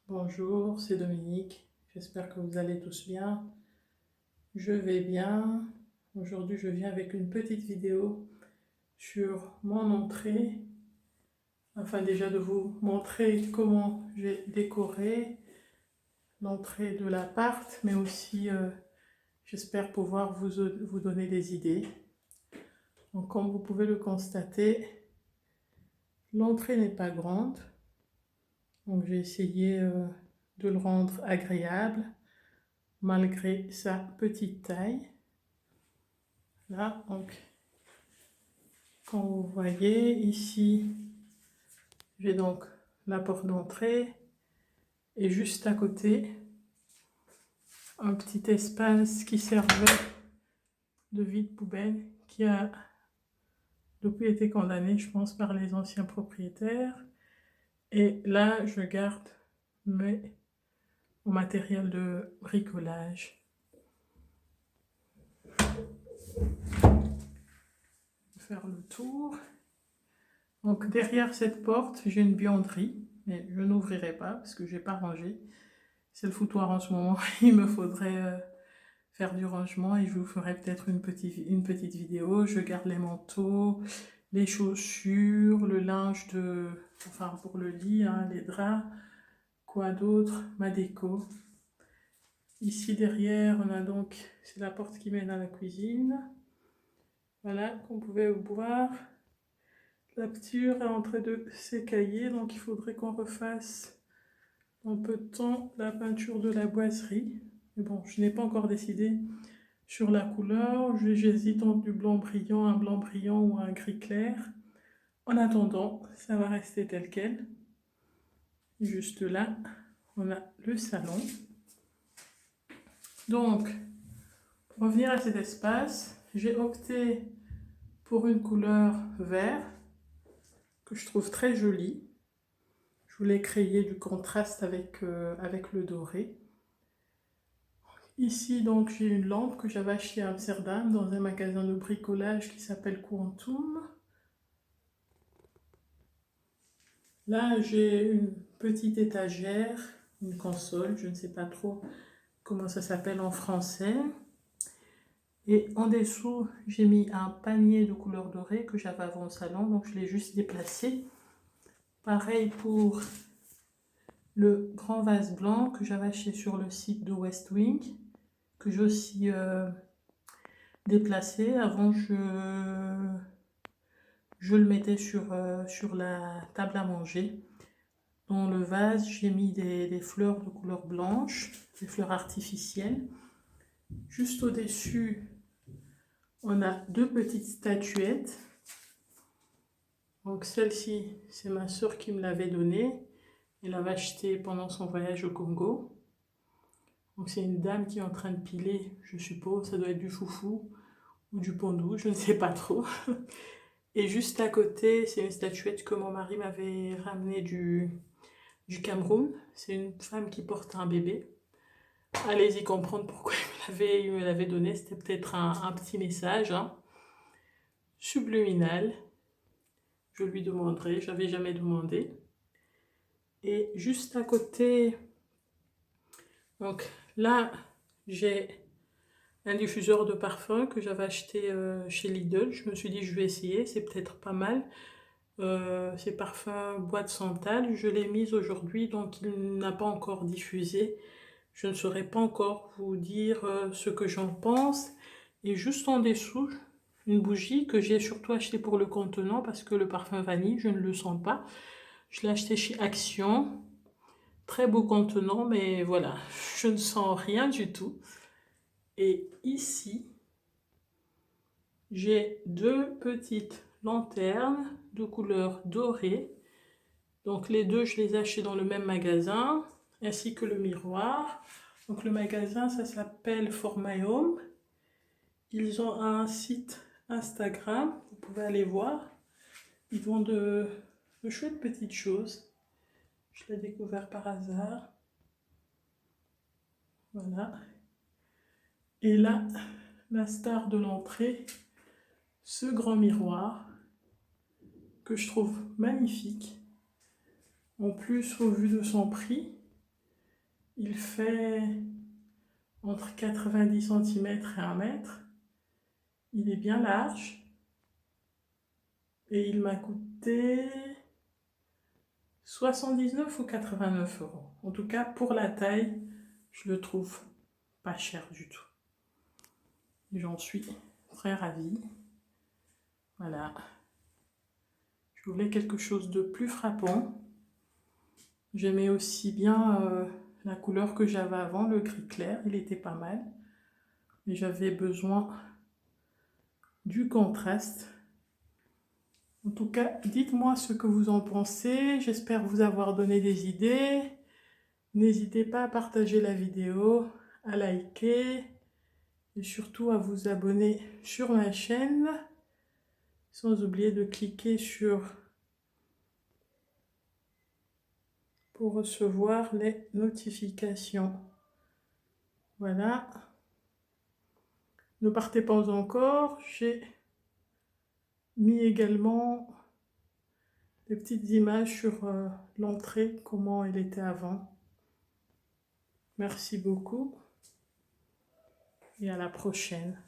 Bonjour, c'est Dominique. J'espère que vous allez tous bien. Je vais bien. Aujourd'hui, je viens avec une petite vidéo sur mon entrée, afin déjà de vous montrer comment j'ai décoré l'entrée de l'appart, mais aussi j'espère pouvoir vous donner des idées. Donc, comme vous pouvez le constater, l'entrée n'est pas grande. Donc, j'ai essayé de le rendre agréable malgré sa petite taille. Là, donc, quand vous voyez ici, j'ai donc la porte d'entrée et juste à côté, un petit espace qui servait de vide-poubelle qui a depuis été condamné, je pense, par les anciens propriétaires. Et là, je garde mon matériel de bricolage. Faire le tour. Donc derrière cette porte, j'ai une buanderie, mais je n'ouvrirai pas parce que j'ai pas rangé. C'est le foutoir en ce moment. Il me faudrait faire du rangement et je vous ferai peut-être une petite vidéo. Je garde les manteaux, les chaussures, le linge enfin pour le lit, hein, les draps, quoi d'autre, ma déco. Ici derrière, on a donc, c'est la porte qui mène à la cuisine. Voilà, qu'on pouvait voir. La peinture est en train de s'écailler, donc il faudrait qu'on refasse en peu de temps la peinture de la boiserie. Mais bon, je n'ai pas encore décidé sur la couleur. J'hésite entre du blanc brillant, un blanc brillant ou un gris clair. En attendant, ça va rester tel quel. Juste là, on a le salon. Donc, pour revenir à cet espace, j'ai opté pour une couleur vert que je trouve très jolie. Je voulais créer du contraste avec le doré. Ici, donc, j'ai une lampe que j'avais achetée à Amsterdam dans un magasin de bricolage qui s'appelle Quantum. Là, j'ai une petite étagère, une console, je ne sais pas trop comment ça s'appelle en français. Et en dessous, j'ai mis un panier de couleur dorée que j'avais avant au salon, donc je l'ai juste déplacé. Pareil pour le grand vase blanc que j'avais acheté sur le site de West Wing, que j'ai aussi déplacé. Avant, je le mettais sur la table à manger. Dans le vase, j'ai mis des fleurs de couleur blanche, des fleurs artificielles. Juste au-dessus, on a deux petites statuettes. Donc celle-ci, c'est ma soeur qui me l'avait donnée. Elle l'avait achetée pendant son voyage au Congo. Donc c'est une dame qui est en train de piler, je suppose, ça doit être du foufou ou du pondou, je ne sais pas trop. Et juste à côté, c'est une statuette que mon mari m'avait ramenée du Cameroun. C'est une femme qui porte un bébé. Allez-y comprendre pourquoi il me l'avait donné. C'était peut-être un petit message, hein, subliminal. Je lui demanderai, je n'avais jamais demandé. Et juste à côté, donc là, j'ai un diffuseur de parfum que j'avais acheté chez Lidl. Je me suis dit, je vais essayer, c'est peut-être pas mal. Ces parfums bois de santal, je l'ai mis aujourd'hui, donc il n'a pas encore diffusé. Je ne saurais pas encore vous dire ce que j'en pense. Et juste en dessous, une bougie que j'ai surtout achetée pour le contenant parce que le parfum vanille, je ne le sens pas. Je l'ai acheté chez Action. Très beau contenant, mais voilà, je ne sens rien du tout. Et ici, j'ai deux petites lanternes de couleur dorée. Donc les deux, je les ai achetées dans le même magasin, ainsi que le miroir. Donc le magasin, ça s'appelle For My Home. Ils ont un site Instagram, vous pouvez aller voir. Ils vendent de chouettes petites choses. Je l'ai découvert par hasard. Voilà. Et là, la star de l'entrée, ce grand miroir que je trouve magnifique. En plus, au vu de son prix, Il fait entre 90 cm et 1 mètre. Il est bien large. Et il m'a coûté 79 ou 89 euros. En tout cas, pour la taille, je le trouve pas cher du tout. J'en suis très ravie. Voilà. Je voulais quelque chose de plus frappant. J'aimais aussi bien la couleur que j'avais avant, le gris clair. Il était pas mal. Mais j'avais besoin du contraste. En tout cas, dites-moi ce que vous en pensez. J'espère vous avoir donné des idées. N'hésitez pas à partager la vidéo, à liker et surtout à vous abonner sur ma chaîne. Sans oublier de cliquer pour recevoir les notifications. Voilà. Ne partez pas encore. J'ai mis également des petites images sur l'entrée, comment elle était avant. Merci beaucoup et à la prochaine.